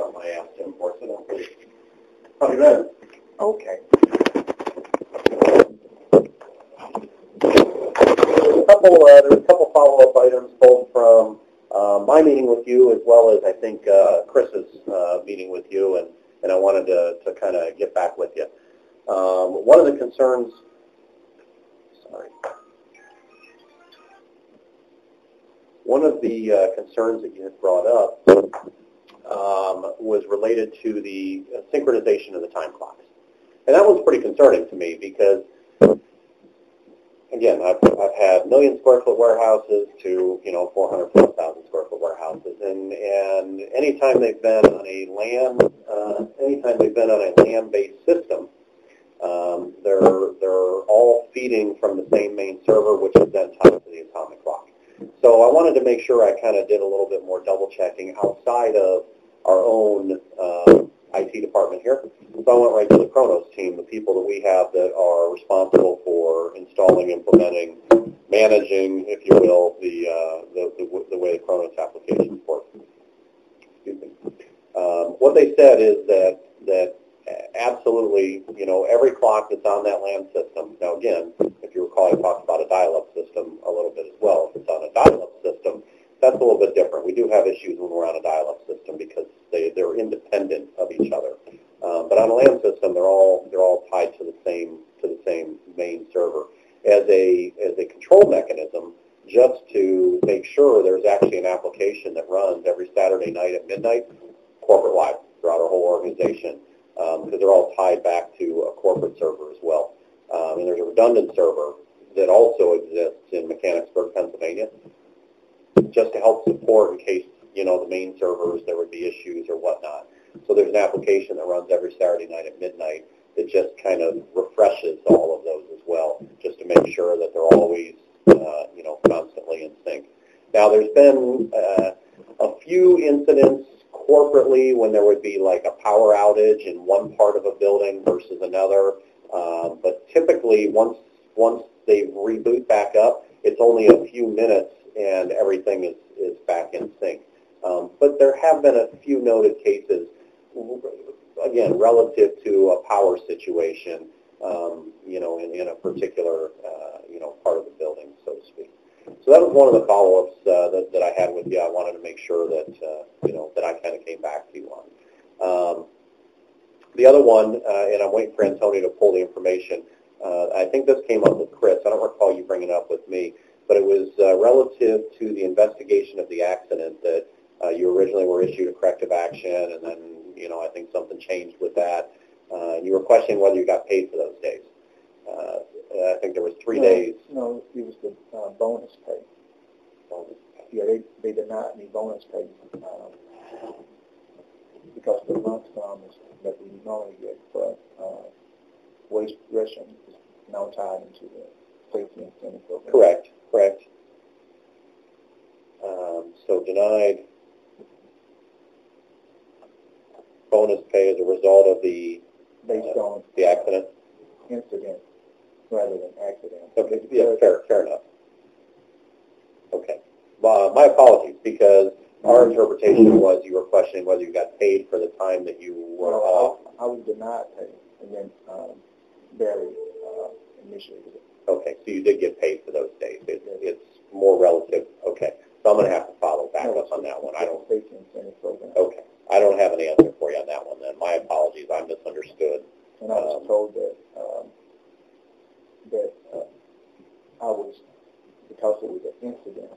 something I asked him for, so don't worry. How have you been? Okay. There's a couple follow-up items, both from my meeting with you as well as I think Chris's meeting with you, and I wanted to kind of get back with you. One of the concerns, that you had brought up was related to the synchronization of the time clocks. And that one's pretty concerning to me because, again, I've had million square foot warehouses to 400,000 square foot warehouses, and anytime they've been on a land-based system, they're all feeding from the same main server, which is then tied to the atomic clock. So I wanted to make sure I kind of did a little bit more double checking outside of our own IT department here. So I went right to the Kronos team, the people that we have that are responsible for installing, implementing, managing, if you will, the way the Kronos applications work. Excuse me. What they said is that absolutely, every clock that's on that land system. Now, again, if you recall, I talked about a dial-up system a little bit as well. If it's on a dial-up system, that's a little bit different. We do have issues when we're on a dial-up system because they're independent of each other. But on a land system, they're all tied to the same main server. As a control mechanism, just to make sure there's actually an application that runs every Saturday night at midnight, corporate-wide, throughout our whole organization, because they're all tied back to a corporate server as well. And there's a redundant server that also exists in Mechanicsburg, Pennsylvania, just to help support in case, the main servers, there would be issues or whatnot. So there's an application that runs every Saturday night at midnight that just kind of refreshes all of those as well, just to make sure that they're always, constantly in sync. Now, there's been a few incidents corporately when there would be like a power outage in one part of a building versus another, but typically once they reboot back up, it's only a few minutes and everything is back in sync. But there have been a few noted cases, again, relative to a power situation, in a particular, part of the building, so to speak. So that was one of the follow-ups that I had with you. I wanted to make sure that, that I kind of came back to you on. The other one, and I'm waiting for Antonio to pull the information, I think this came up with Chris. I don't recall you bringing it up with me, but it was relative to the investigation of the accident that you originally were issued a corrective action, and then, I think something changed with that. You were questioning whether you got paid for those days. I think there was 3 days. No, it was the bonus pay. Yeah, they denied me bonus pay because the lump sum that we normally get for waste progression is now tied into the safety incentive program. Correct. So denied bonus pay as a result of the accident? Incident rather than accident. Okay, yeah, fair enough. Okay. My apologies, because our interpretation was you were questioning whether you got paid for the time that you were off. I was denied pay, and then barely initiated it. Okay, so you did get paid for those days. It's more relative. Okay, so I'm going to have to follow back up on that one. Safety incentive program. Okay, I don't have an answer for you on that one then. My apologies, I misunderstood. And I was told that I was, because it was an incident,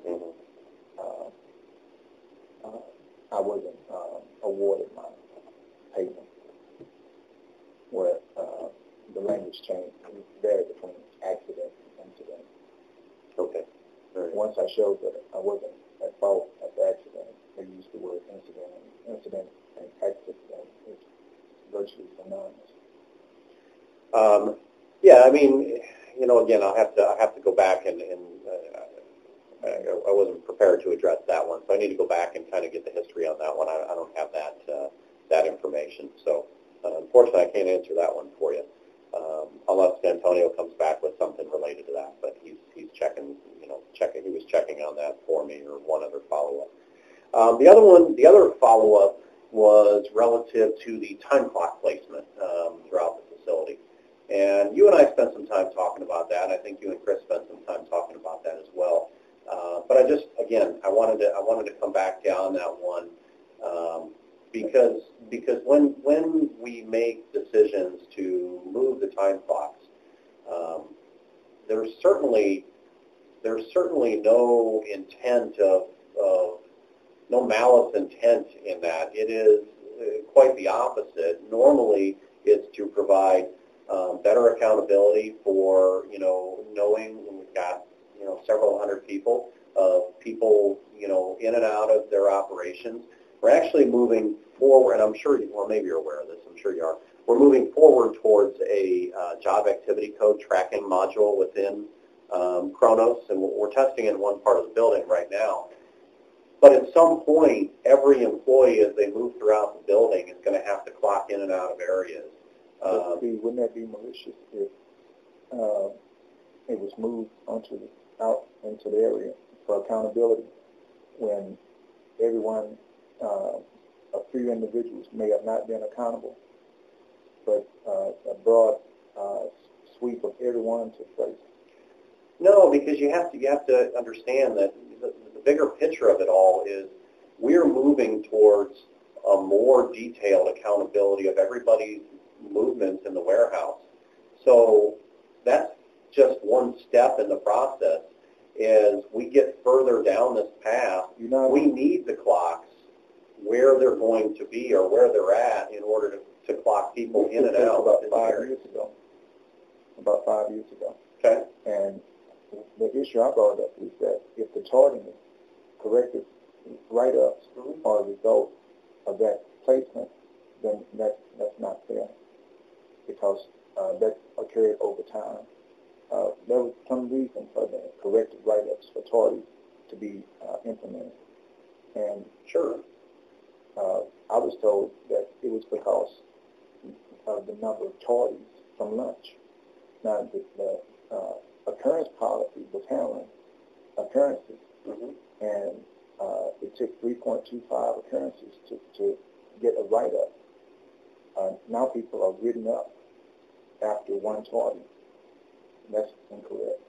I wasn't awarded my payment. Where the language changed, it varied between accident and incident. Okay. Right. Once I showed that I wasn't at fault at the accident, they used the word incident. Incident and accident is virtually synonymous. Yeah, I mean, again, I'll have to go back and I wasn't prepared to address that one, so I need to go back and kind of get the history on that one. I don't have that information, so unfortunately, I can't answer that one for you, unless Antonio comes back with something related to that. But he's checking, he was checking on that for me, or one other follow-up. The other follow-up was relative to the time clock placement throughout the facility. And you and I spent some time talking about that. I think you and Chris spent some time talking about that as well. But I just, again, I wanted to come back down that one because when we make decisions to move the time clocks, there's certainly no intent of no malice intent in that. It is quite the opposite. Normally, it's to provide better accountability for, knowing when we've got, several hundred people, in and out of their operations. We're actually moving forward, and I'm sure, maybe you're aware of this, I'm sure you are. We're moving forward towards a job activity code tracking module within Kronos, and we're testing in one part of the building right now. But at some point, every employee, as they move throughout the building, is going to have to clock in and out of areas. Wouldn't that be malicious if it was moved out into the area for accountability when everyone, a few individuals may have not been accountable, but a broad sweep of everyone took place? No, because you have to understand that the bigger picture of it all is we're moving towards a more detailed accountability of everybody's movements in the warehouse. So that's just one step in the process. As we get further down this path, we need the clocks where they're going to be or where they're at in order to clock people in and out. About 5 years ago. Okay. And the issue I brought up is that if the tardiness, corrective write-ups are a result of that placement, then that's not fair, because that occurred over time. There was some reason for the corrective write-ups for tardies to be implemented. And sure, I was told that it was because of the number of tardies from lunch. Now, the occurrence policy was handling occurrences, and it took 3.25 occurrences to get a write-up. Now people are written up after one tardy. That's incorrect.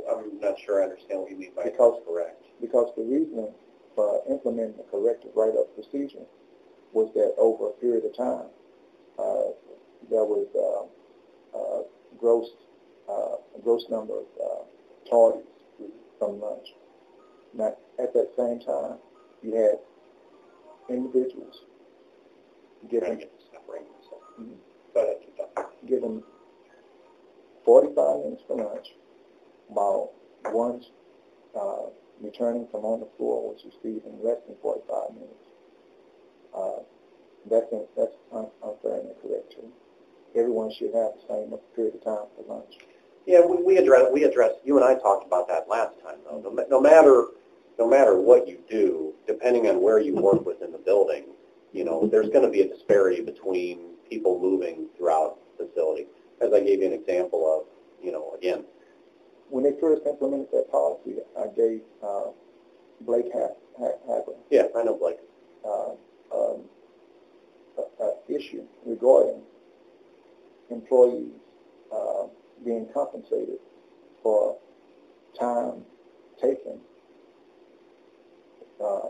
I'm not sure I understand what you mean by correct. Because the reason for implementing the corrective write-up procedure was that over a period of time, there was a gross number of tardies from lunch. Now, at that same time, you had individuals given 45 minutes for lunch, while one's returning from on the floor, which is receiving less than 45 minutes. That's unfair and incorrect too. Everyone should have the same period of time for lunch. Yeah, we addressed. You and I talked about that last time, though. No matter what you do, depending on where you work within the building, there's going to be a disparity between people moving throughout the facility. As I gave you an example of, again. When they first implemented that policy, I gave Blake Hacker. Yeah, I know Blake. Issue regarding employees being compensated for time taken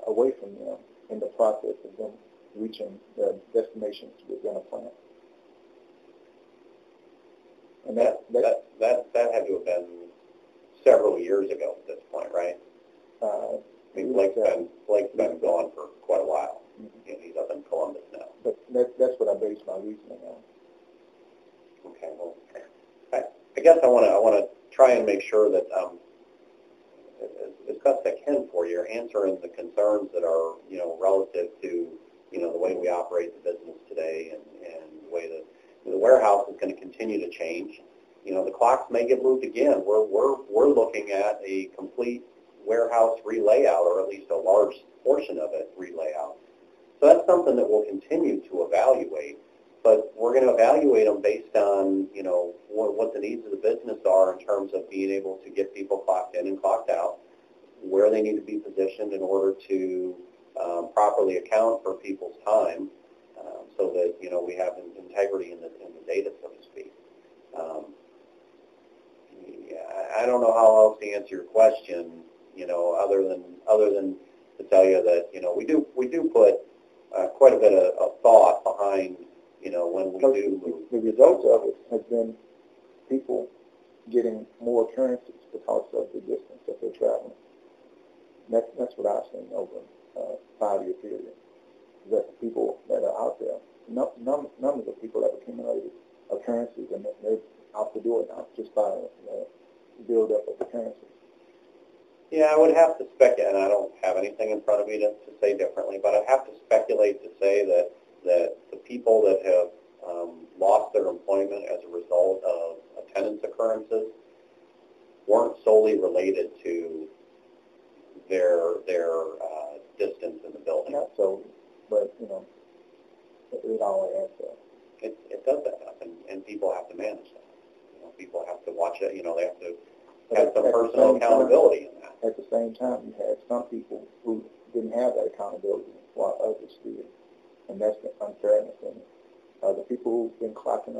away from them in the process of them reaching their destinations within a plant. And that had to have been several years ago at this point, right? I mean, Blake's been gone for quite a while. He's up in Columbus now. But that's what I base my reasoning on. Okay. Well, I guess I want to try and make sure that as best I can for you, answering the concerns that are relative to the way we operate the business today and the way that the warehouse is going to continue to change. The clocks may get moved again. We're looking at a complete warehouse relayout, or at least a large portion of it relayout. So that's something that we'll continue to evaluate, but we're going to evaluate them based on what the needs of the business are in terms of being able to get people clocked in and clocked out, where they need to be positioned in order to properly account for people's time so that, we have integrity in the data, so to speak. I don't know how else to answer your question, other than to tell you that, we do put quite a bit of thought behind, when we do move. The result of it has been people getting more occurrences because of the distance that they're traveling. That's what I've seen over a 5-year period. That the people that are out there, numbers of people have accumulated occurrences, and they're out the door now just by the build-up of occurrences. Yeah, I would have to speculate, and I don't have anything in front of me to say differently, but I'd have to speculate to say that the people that have lost their employment as a result of attendance occurrences weren't solely related to their distance in the building. Not solely, but, it all adds up. It does add up, and people have to manage that. People have to watch it. They have to have some personal accountability in that. At the same time, you had some people who didn't have that accountability while others did, and that's the unfairness in it. The people who've been clocking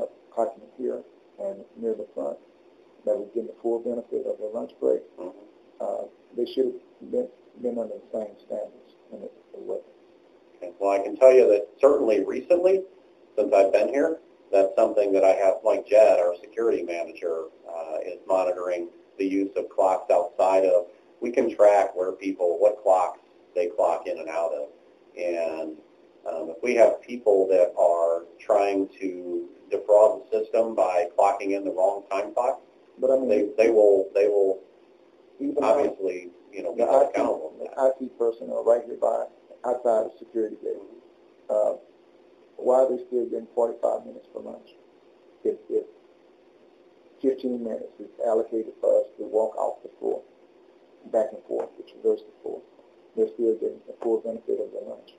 here and near the front, that was getting the full benefit of their lunch break, they should have been under the same standards in the way. Okay. Well, I can tell you that certainly recently, since I've been here, that's something that I have, like Jed, our security manager, is monitoring the use of clocks outside of. We can track what clocks they clock in and out of. And if we have people that are trying to defraud the system by clocking in the wrong time clock, but I mean, they will obviously, be held accountable. The IT personnel right here outside the security gate. Why are they still getting 45 minutes for lunch? If 15 minutes is allocated for us to walk off the floor, back and forth, to traverse the floor, they're still getting the full benefit of their lunch.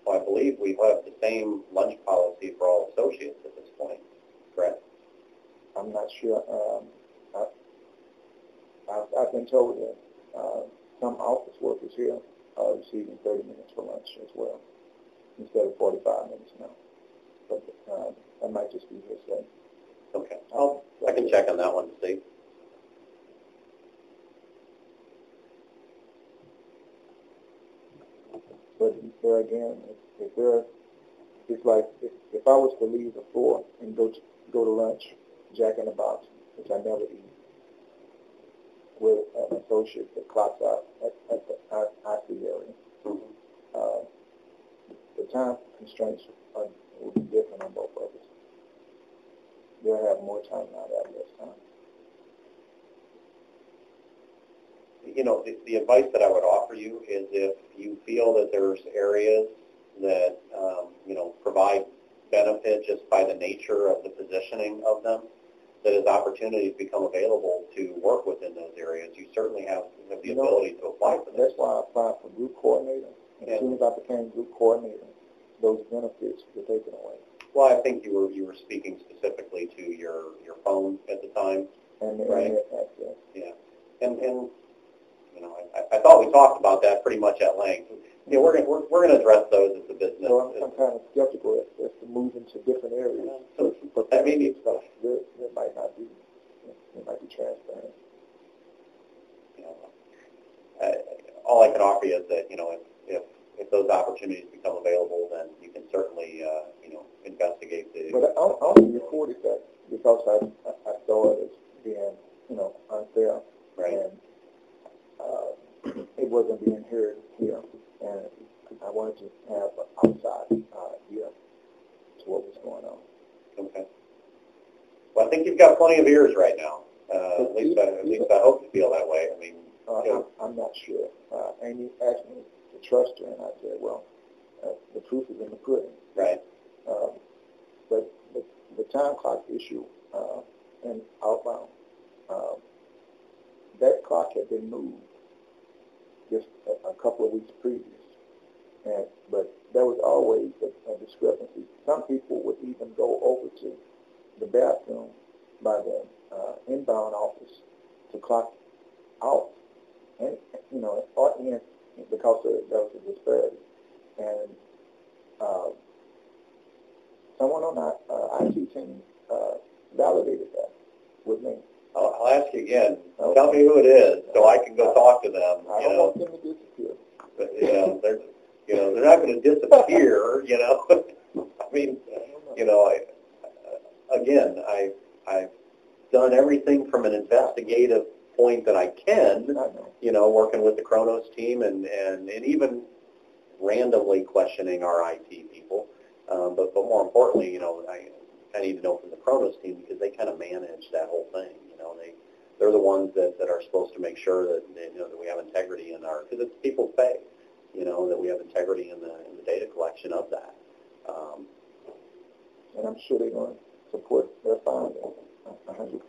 Well, I believe we have the same lunch policy for all associates at this point, correct? I'm not sure. I've been told that some office workers here are receiving 30 minutes for lunch as well, instead of 45 minutes now. But that might just be hearsay. Okay. I can check on that one to see. But there again, it's like if I was to leave the floor and go to lunch, Jack in the Box, which I never eat, with an associate that clocks out at the IT area, the time constraints will be different on both of us. They'll have more time, not have less time. The advice that I would offer you is if you feel that there's areas that, provide benefit just by the nature of the positioning of them, that as opportunities become available to work within those areas, you certainly have the ability to apply for them. That's why I applied for group coordinator. As soon as I became group coordinator, those benefits were taken away. Well, I think you were speaking specifically to your phone at the time, and right? Access. Yeah, and I thought we talked about that pretty much at length. We're going to address those as a business. So I'm kind of skeptical as to move into different areas. But that may be stuff that might not be. It might be transparent. All I can offer you is that if those opportunities become available, then you can certainly investigate the. But I only reported that because I saw it as being unfair, right. And it wasn't being heard here, and I wanted to have an outside view to what was going on. Okay. Well, I think you've got plenty of ears right now. At least I hope you feel that way. I mean, I'm not sure. Amy asked me to trust her, and I said, well, the proof is in the pudding. Right. But the time clock issue and outbound, that clock had been moved just a couple of weeks previous, but there was always a discrepancy. Some people would even go over to the bathroom by the inbound office to clock out, and or in because there was a disparity. And someone on our IT team validated that with me. I'll ask you again. Tell me who it is so I can go talk to them. I don't want them to disappear. But, they're not going to disappear. I mean, I've done everything from an investigative point that I can. Working with the Kronos team and even randomly questioning our IT people. But more importantly, I need to know from the Kronos team because they kind of manage that whole thing. They're the ones that are supposed to make sure that that we have integrity in our, because it's people's pay, that we have integrity in the data collection of that. And I'm sure they're going to support their findings 100%.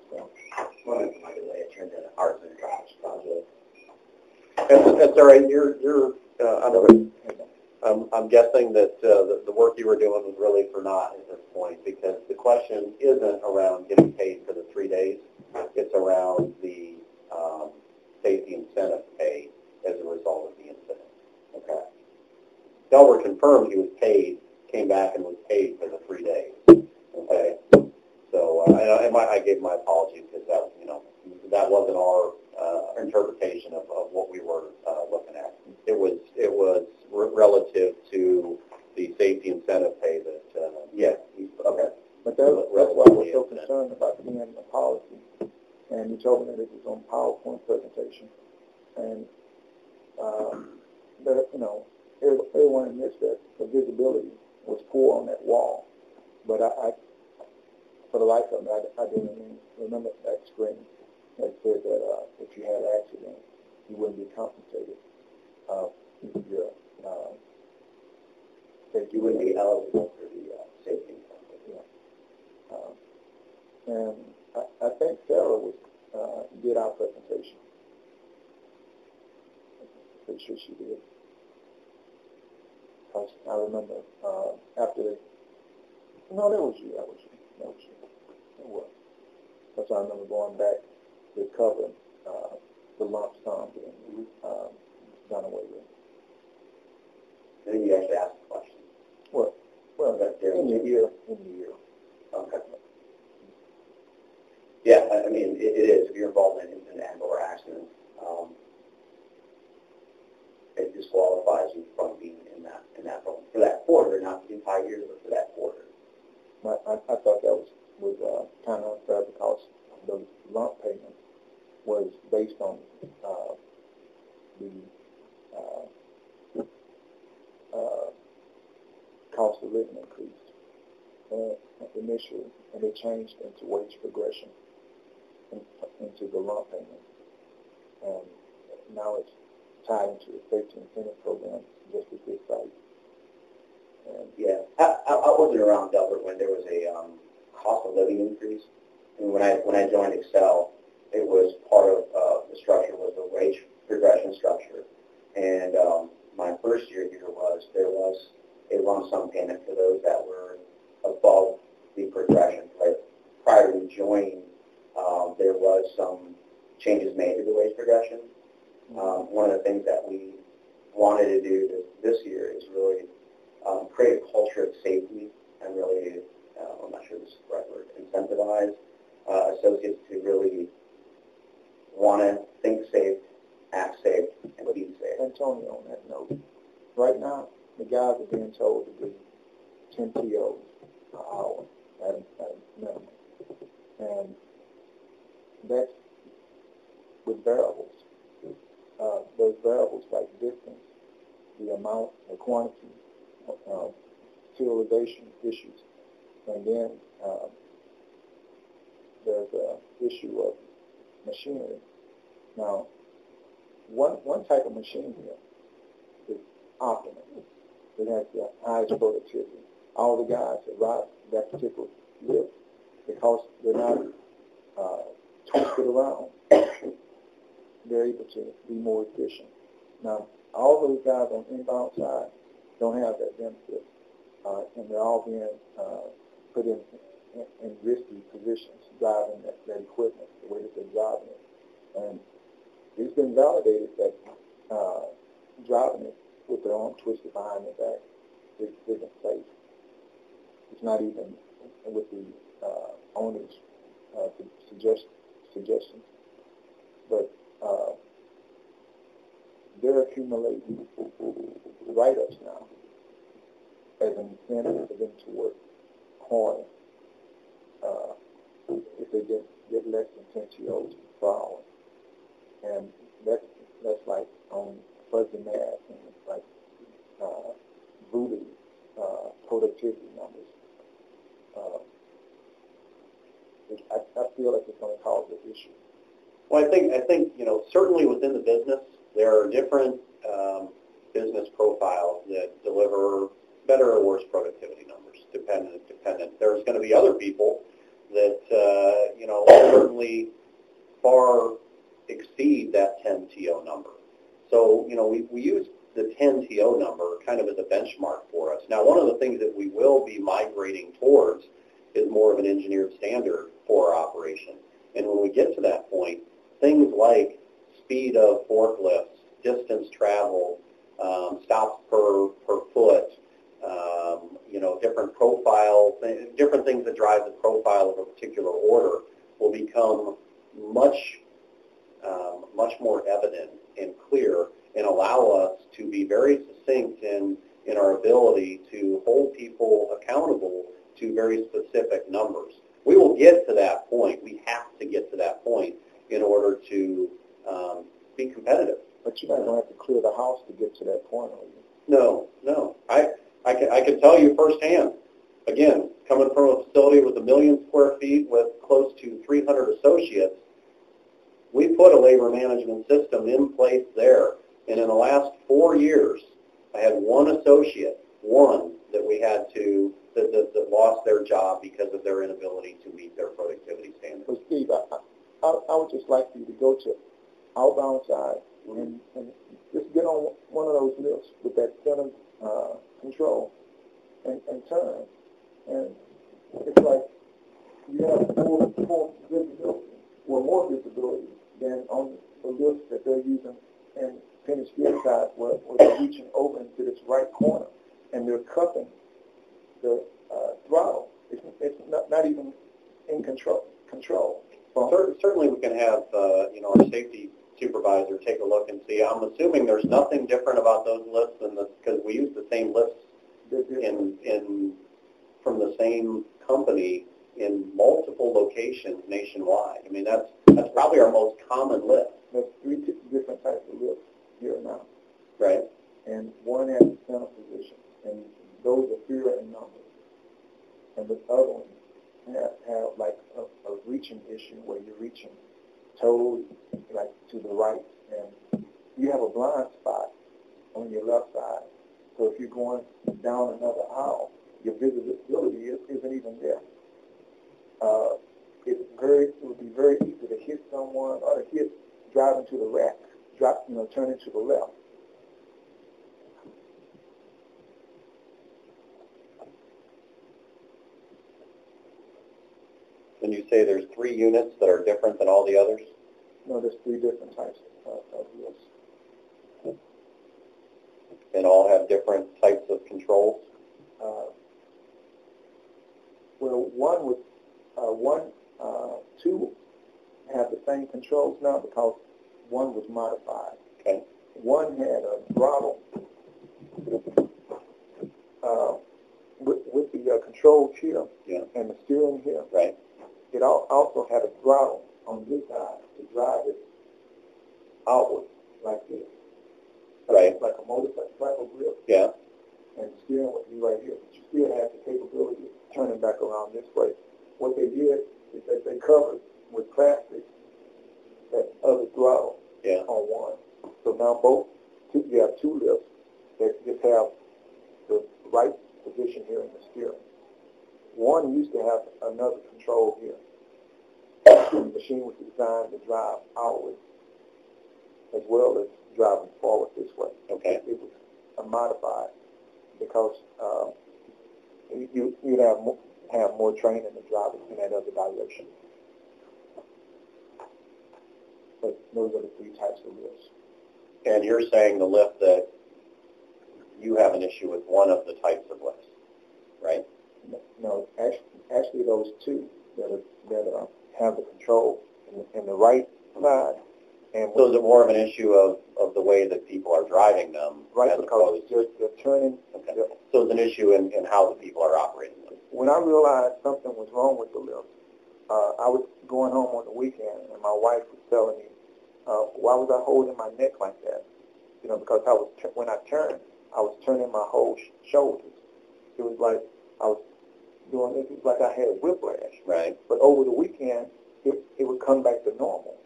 One of my delay turned into arts and crafts project. That's all right. I'm guessing that the work you were doing was really for naught at this point, because the question isn't around getting paid for the 3 days. It's around the safety incentive pay as a result of the incident. Okay. Delaware confirmed he was paid, came back and was paid for the 3 days. Okay. So I gave my apologies because that wasn't our interpretation of what we were looking at. It was relative to the safety incentive pay that, okay. But that's why I was so concerned about being a policy. And you told me that it was on PowerPoint presentation. And, everyone admits that the visibility was poor on that wall. But I for the life of me, I didn't remember that screen that said that if you had an accident, you wouldn't be compensated. That you wouldn't be eligible for the safety incentive. Yeah. And I think Sarah did our presentation. I'm pretty sure she did. Because I remember after that was you. It was. Because I remember going back to cover the lump sum being done away with. And then you actually asked the question. Well, in the year. Okay. Yeah, I mean, it is. If you're involved in an and/or accident, it disqualifies you from being in that for that quarter, not the entire year, but for that quarter. I thought that was kind of unfair because the lump payment was based on the cost of living increase initially, and it changed into wage progression into the lump payment, and now it's tied into the safety incentive program just at this site. And yeah, I wasn't around Delbert when there was a cost of living increase. And when I joined Excel, it was part of the structure was the wage progression structure. And my first year here there was a lump sum payment for those that were above the progression. But prior to joining, there was some changes made to the wage progression. One of the things that we wanted to do this year is really create a culture of safety and really, I'm not sure this is the right word, incentivize associates to really want to think safe, act safe, and be safe. Antonio, on that note, right now, the guys are being told to do 10 TOs an hour at a minimum. And that's with variables. Those variables like distance, the amount, the quantity, utilization issues. And then there's an issue of machinery. Now, one type of machine here is optimal. It has the highest productivity. All the guys that ride that particular lift, because they're not twisted around, they're able to be more efficient. Now, all those guys on the inbound side don't have that benefit, and they're all being put in risky positions, driving that equipment the way that they're driving it. And it's been validated that driving it with their arm twisted behind their back isn't safe. It's not even with the owner's suggestions. But they're accumulating write-ups now as an incentive for them to work hard if they get less than 10 TOs per hour. And that's like on fuzzy math and like voodoo productivity numbers. I feel like it's going to cause an issue. Well, I think certainly within the business there are different business profiles that deliver better or worse productivity numbers, dependent. There's going to be other people that certainly far exceed that 10 TO number. So we use the 10 TO number kind of as a benchmark for us. Now, one of the things that we will be migrating towards is more of an engineered standard for our operation. And when we get to that point, things like speed of forklifts, distance traveled, stops per foot, different profile, different things that drive the profile of a particular order will become much more evident and clear and allow us to be very succinct in our ability to hold people accountable to very specific numbers. We will get to that point. We have to get to that point in order to be competitive. But you're not going to have to clear the house to get to that point, are you? No. I can tell you firsthand, again, coming from a facility with 1 million square feet with close to 300 associates, we put a labor management system in place there. And in the last 4 years, I had one associate, that we had to, that lost their job because of their inability to meet their productivity standards. So, Steve, I would just like you to go to outbound side and just get on one of those lifts with that center control and turn. And it's like you have more visibility, more visibility than on the lifts that they're using and finished gear side where they're reaching over into this right corner and they're cupping the throttle. It's not even in control. Certainly we can have our safety supervisor take a look and see. I'm assuming there's nothing different about those lifts because we use the same lifts from the same company in multiple locations nationwide. I mean, that's probably our most common lift. There's 3 different types of lifts here now. Right. And one has a center position, and those are fewer in number. And the other ones have like a reaching issue where you're reaching toes like to the right, and you have a blind spot on your left side. So if you're going down another aisle, your visibility isn't even there. It would be very easy to hit someone or to hit driving to the rack, turning to the left. And you say there's 3 units that are different than all the others? No, there's 3 different types of lifts. And all have different types of controls? Two have the same controls now because one was modified. Okay. One had a throttle with the controls here and the steering here. Right. It also had a throttle on this side to drive it outward like this. Right. Like a motorcycle grip. Yeah. And the steering would be right here. But you still have the capability of turning back around this way. What they did is that they covered with plastic that other throttle on one. So now you have 2 lifts that just have the right position here in the steering. One used to have another control here. The machine was designed to drive outward as well as driving forward this way. Okay. It was modified because you'd have more training to drive it in that other direction. But those are the 3 types of lifts. And you're saying the lift that you have an issue with one of the types of lifts, right? No, actually those two that have the control in the right side. And so is it more of an issue of the way that people are driving them? Right, because they're turning. Okay. So it's an issue in how the people are operating them. When I realized something was wrong with the lift, I was going home on the weekend, and my wife was telling me, why was I holding my neck like that? You know, because when I turned, I was turning my whole shoulders. It was like I was doing it. It was like I had a whiplash. Right. But over the weekend, it would come back to normal.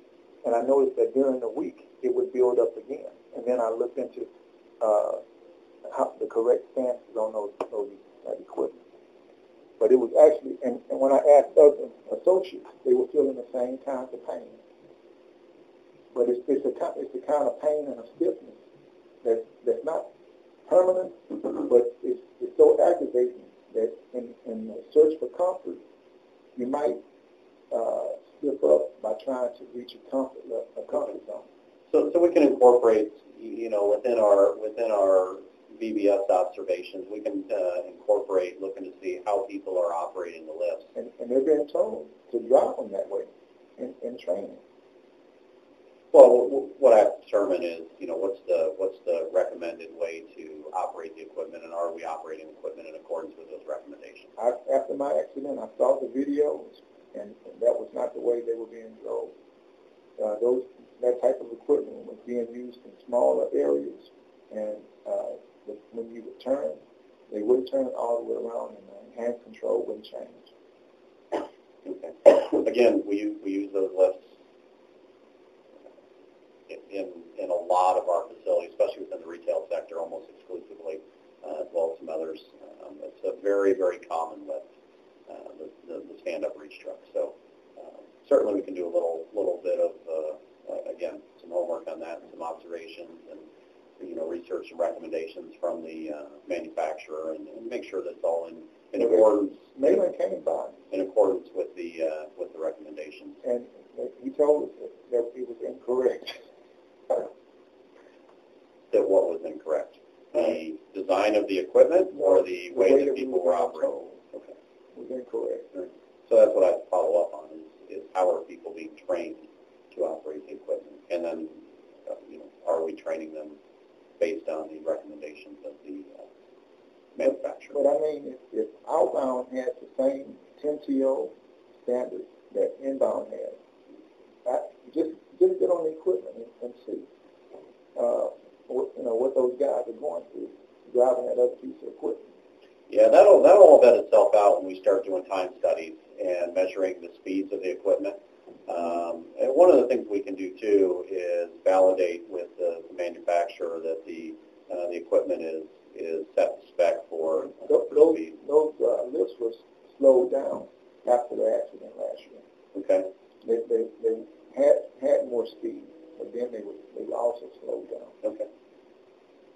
And I noticed that during the week, it would build up again. And then I looked into the correct stances on that equipment. But it was actually, and when I asked other associates, they were feeling the same kinds of pain. But it's the kind of pain and a stiffness that's not permanent, but it's so aggravating that in the search for comfort, you might slip up by trying to reach a comfort zone. So we can incorporate, within our VBS observations, we can incorporate looking to see how people are operating the lifts. And they're being told to drive them that way in training. Well, what I have to determine is, what's the recommended way to operate the equipment, and are we operating the equipment in accordance with those recommendations? After my accident, I saw the videos, and that was not the way they were being drove. That type of equipment was being used in smaller areas, and when you would turn, they wouldn't turn all the way around, and the hand control wouldn't change. Okay. Again, we use those lifts in a lot of our facilities, especially within the retail sector, almost exclusively, as well as some others. It's a very, very common lift, the stand-up reach truck. So certainly we can do a little bit of, again, some homework on that and some observations and, research and recommendations from the manufacturer and make sure that it's all in accordance. Malin came by. In accordance with the recommendations. And he told us that it was incorrect. That what was incorrect? The design of the equipment or the way that people were operating? Okay. It was incorrect. Right. So that's what I follow up on is how are people being trained to operate the equipment? And then, are we training them based on the recommendations of the manufacturer? But I mean, if outbound has the same 10TO standards that inbound has, just get on the equipment and see what those guys are going through driving that other piece of equipment. Yeah, that'll all vet itself out when we start doing time studies and measuring the speeds of the equipment. And one of the things we can do too is validate with the manufacturer that the equipment is set to spec for speed. Those lifts were slowed down after the accident last year. Okay. They had more speed, but then they were also slowed down. Okay.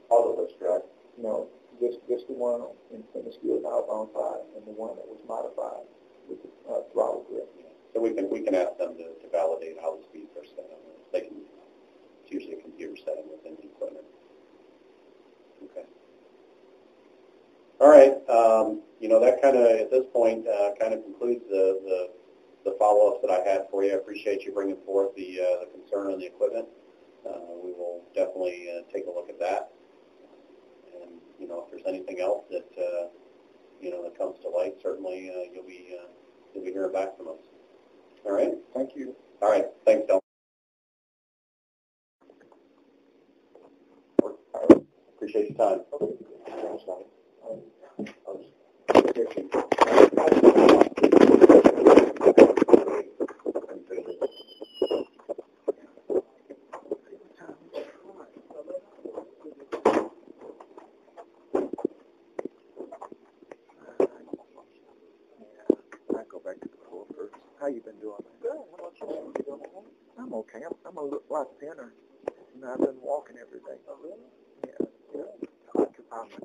All the lifts, right? No, just the one in the skilled outbound side and the one that was modified with the throttle grip. So we can ask them to validate how the speeds are set. It's usually a computer setting within the equipment. Okay. All right. That kind of at this point kind of concludes the follow-ups that I had for you. I appreciate you bringing forth the concern on the equipment. We will definitely take a look at that. And if there's anything else that that comes to light, certainly you'll be hearing back from us. All right. Thank you. All right. Thanks, Del. Appreciate your time. Okay. How you been doing? Good. How about you? I'm okay. I'm a lot thinner. I've been walking every day. Oh, really? Yeah. I occupy my